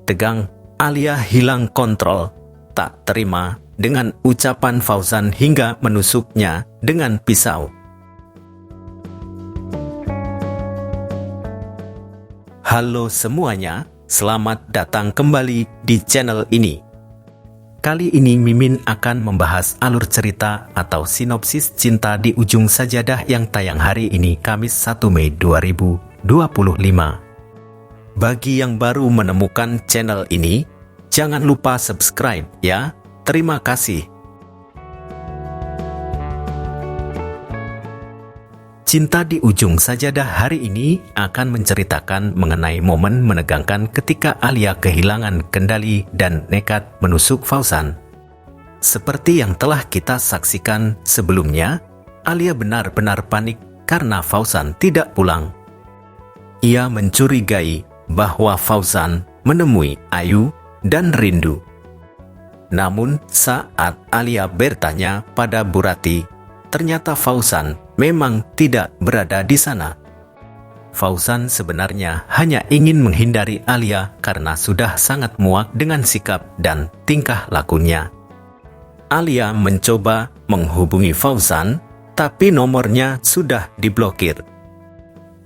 Tegang, Alia hilang kontrol, tak terima dengan ucapan Fauzan hingga menusuknya dengan pisau. Halo semuanya, selamat datang kembali di channel ini. Kali ini Mimin akan membahas alur cerita atau sinopsis Cinta di Ujung Sajadah yang tayang hari ini Kamis 1 Mei 2025. Bagi yang baru menemukan channel ini, jangan lupa subscribe ya. Terima kasih. Cinta di Ujung Sajadah hari ini akan menceritakan mengenai momen menegangkan ketika Alia kehilangan kendali dan nekat menusuk Fauzan. Seperti yang telah kita saksikan sebelumnya, Alia benar-benar panik karena Fauzan tidak pulang. Ia mencurigai bahwa Fauzan menemui Ayu dan Rindu. Namun saat Alia bertanya pada Bu Rati, ternyata Fauzan memang tidak berada di sana. Fauzan sebenarnya hanya ingin menghindari Alia karena sudah sangat muak dengan sikap dan tingkah lakunya. Alia mencoba menghubungi Fauzan, tapi nomornya sudah diblokir.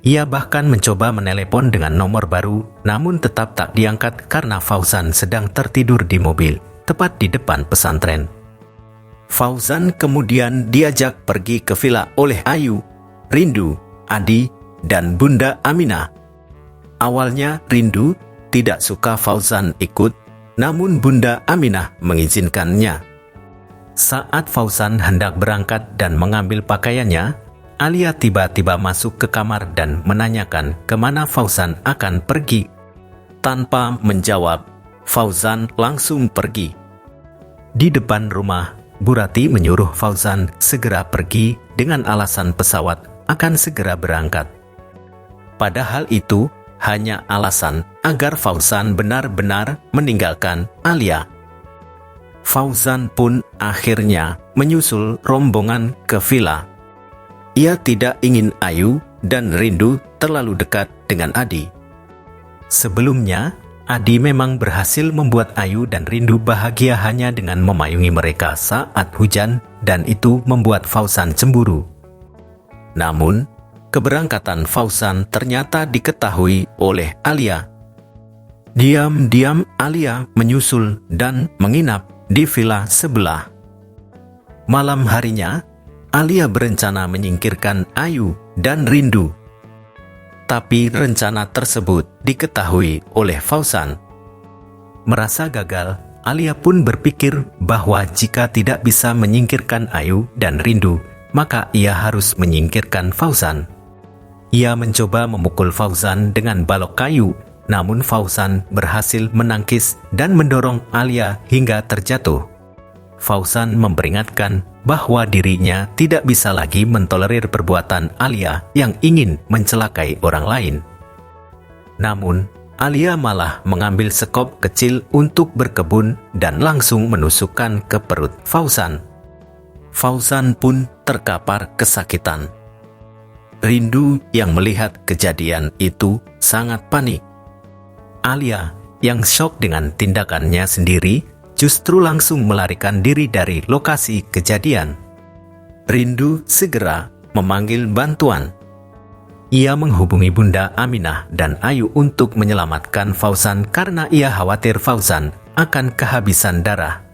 Ia bahkan mencoba menelepon dengan nomor baru, namun tetap tak diangkat karena Fauzan sedang tertidur di mobil, tepat di depan pesantren. Fauzan kemudian diajak pergi ke villa oleh Ayu, Rindu, Adi, dan Bunda Aminah. Awalnya Rindu tidak suka Fauzan ikut, namun Bunda Aminah mengizinkannya. Saat Fauzan hendak berangkat dan mengambil pakaiannya, Alia tiba-tiba masuk ke kamar dan menanyakan kemana Fauzan akan pergi. Tanpa menjawab, Fauzan langsung pergi. Di depan rumah, Bu Rati menyuruh Fauzan segera pergi dengan alasan pesawat akan segera berangkat. Padahal itu hanya alasan agar Fauzan benar-benar meninggalkan Alia. Fauzan pun akhirnya menyusul rombongan ke villa. Ia tidak ingin Ayu dan Rindu terlalu dekat dengan Adi. Sebelumnya, Adi memang berhasil membuat Ayu dan Rindu bahagia hanya dengan memayungi mereka saat hujan, dan itu membuat Fauzan cemburu. Namun, keberangkatan Fauzan ternyata diketahui oleh Alia. Diam-diam Alia menyusul dan menginap di villa sebelah. Malam harinya, Alia berencana menyingkirkan Ayu dan Rindu. Tapi rencana tersebut diketahui oleh Fauzan. Merasa gagal, Alia pun berpikir bahwa jika tidak bisa menyingkirkan Ayu dan Rindu, maka ia harus menyingkirkan Fauzan. Ia mencoba memukul Fauzan dengan balok kayu, namun Fauzan berhasil menangkis dan mendorong Alia hingga terjatuh. Fauzan memperingatkan bahwa dirinya tidak bisa lagi mentolerir perbuatan Alia yang ingin mencelakai orang lain. Namun, Alia malah mengambil sekop kecil untuk berkebun dan langsung menusukkan ke perut Fauzan. Fauzan pun terkapar kesakitan. Rindu yang melihat kejadian itu sangat panik. Alia yang syok dengan tindakannya sendiri justru langsung melarikan diri dari lokasi kejadian. Rindu segera memanggil bantuan. Ia menghubungi Bunda Aminah dan Ayu untuk menyelamatkan Fauzan karena ia khawatir Fauzan akan kehabisan darah.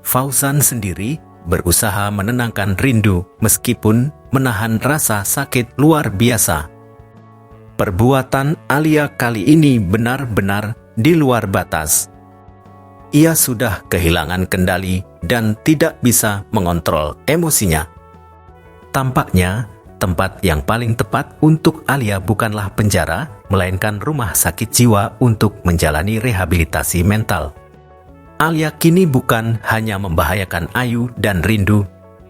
Fauzan sendiri berusaha menenangkan Rindu meskipun menahan rasa sakit luar biasa. Perbuatan Alia kali ini benar-benar di luar batas. Ia sudah kehilangan kendali dan tidak bisa mengontrol emosinya. Tampaknya, tempat yang paling tepat untuk Alia bukanlah penjara, melainkan rumah sakit jiwa untuk menjalani rehabilitasi mental. Alia kini bukan hanya membahayakan Ayu dan Rindu,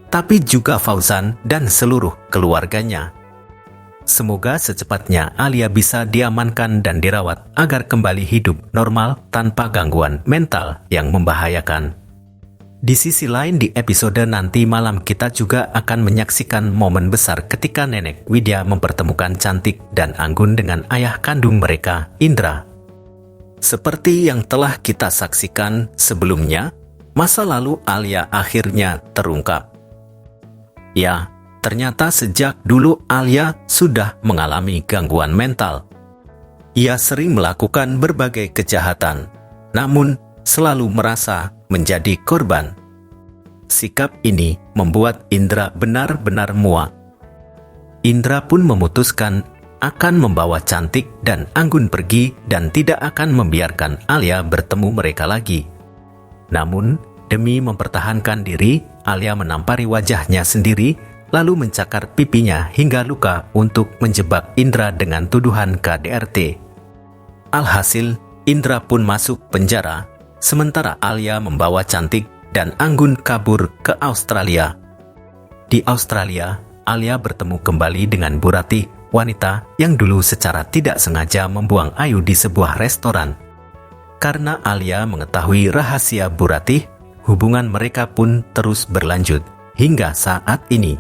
tapi juga Fauzan dan seluruh keluarganya. Semoga secepatnya Alia bisa diamankan dan dirawat agar kembali hidup normal tanpa gangguan mental yang membahayakan. Di sisi lain, di episode nanti malam kita juga akan menyaksikan momen besar ketika Nenek Widya mempertemukan Cantik dan Anggun dengan ayah kandung mereka, Indra. Seperti yang telah kita saksikan sebelumnya, masa lalu Alia akhirnya terungkap. Ya, ternyata sejak dulu Alia sudah mengalami gangguan mental. Ia sering melakukan berbagai kejahatan, namun selalu merasa menjadi korban. Sikap ini membuat Indra benar-benar muak. Indra pun memutuskan akan membawa Cantik dan Anggun pergi dan tidak akan membiarkan Alia bertemu mereka lagi. Namun, demi mempertahankan diri, Alia menampari wajahnya sendiri, lalu mencakar pipinya hingga luka untuk menjebak Indra dengan tuduhan KDRT. Alhasil, Indra pun masuk penjara, sementara Alia membawa Cantik dan Anggun kabur ke Australia. Di Australia, Alia bertemu kembali dengan Bu Ratih, wanita yang dulu secara tidak sengaja membuang Ayu di sebuah restoran. Karena Alia mengetahui rahasia Bu Ratih, hubungan mereka pun terus berlanjut hingga saat ini.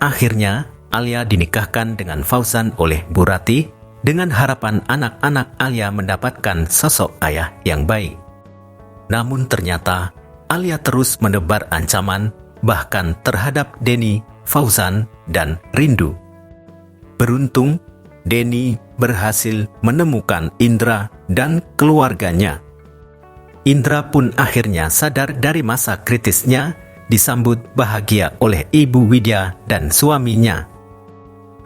Akhirnya, Alia dinikahkan dengan Fauzan oleh Bu Ratih dengan harapan anak-anak Alia mendapatkan sosok ayah yang baik. Namun ternyata, Alia terus menebar ancaman bahkan terhadap Denny, Fauzan, dan Rindu. Beruntung, Denny berhasil menemukan Indra dan keluarganya. Indra pun akhirnya sadar dari masa kritisnya, disambut bahagia oleh Ibu Widya dan suaminya.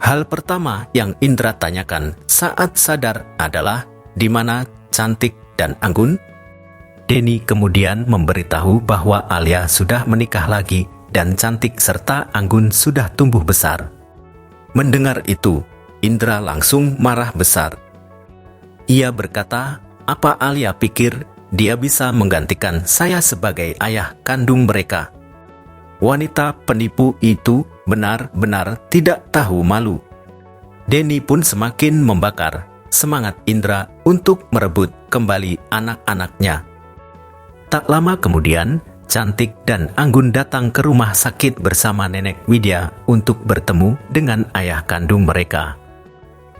Hal pertama yang Indra tanyakan saat sadar adalah di mana Cantik dan Anggun. Denny kemudian memberitahu bahwa Alia sudah menikah lagi dan Cantik serta Anggun sudah tumbuh besar. Mendengar itu, Indra langsung marah besar. Ia berkata, "Apa Alia pikir dia bisa menggantikan saya sebagai ayah kandung mereka?" Wanita penipu itu benar-benar tidak tahu malu. Denny pun semakin membakar semangat Indra untuk merebut kembali anak-anaknya. Tak lama kemudian, Cantik dan Anggun datang ke rumah sakit bersama Nenek Widya untuk bertemu dengan ayah kandung mereka.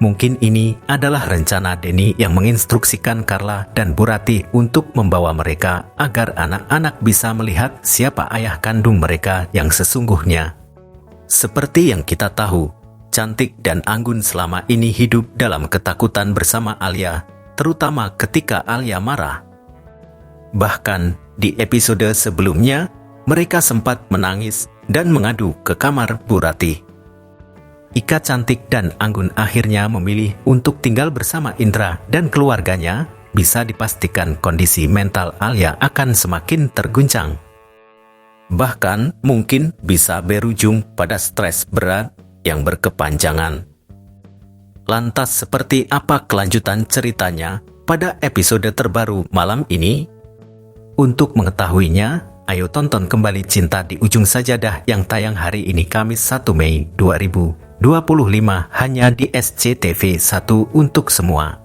Mungkin ini adalah rencana Denny yang menginstruksikan Carla dan Bu Ratih untuk membawa mereka agar anak-anak bisa melihat siapa ayah kandung mereka yang sesungguhnya. Seperti yang kita tahu, Cantik dan Anggun selama ini hidup dalam ketakutan bersama Alia, terutama ketika Alia marah. Bahkan di episode sebelumnya, mereka sempat menangis dan mengadu ke kamar Bu Ratih. Ika Cantik dan Anggun akhirnya memilih untuk tinggal bersama Indra dan keluarganya. Bisa dipastikan kondisi mental Alia akan semakin terguncang. Bahkan mungkin bisa berujung pada stres berat yang berkepanjangan. Lantas seperti apa kelanjutan ceritanya pada episode terbaru malam ini? Untuk mengetahuinya, ayo tonton kembali Cinta di Ujung Sajadah yang tayang hari ini Kamis 1 Mei 2025 hanya di SCTV 1 untuk semua.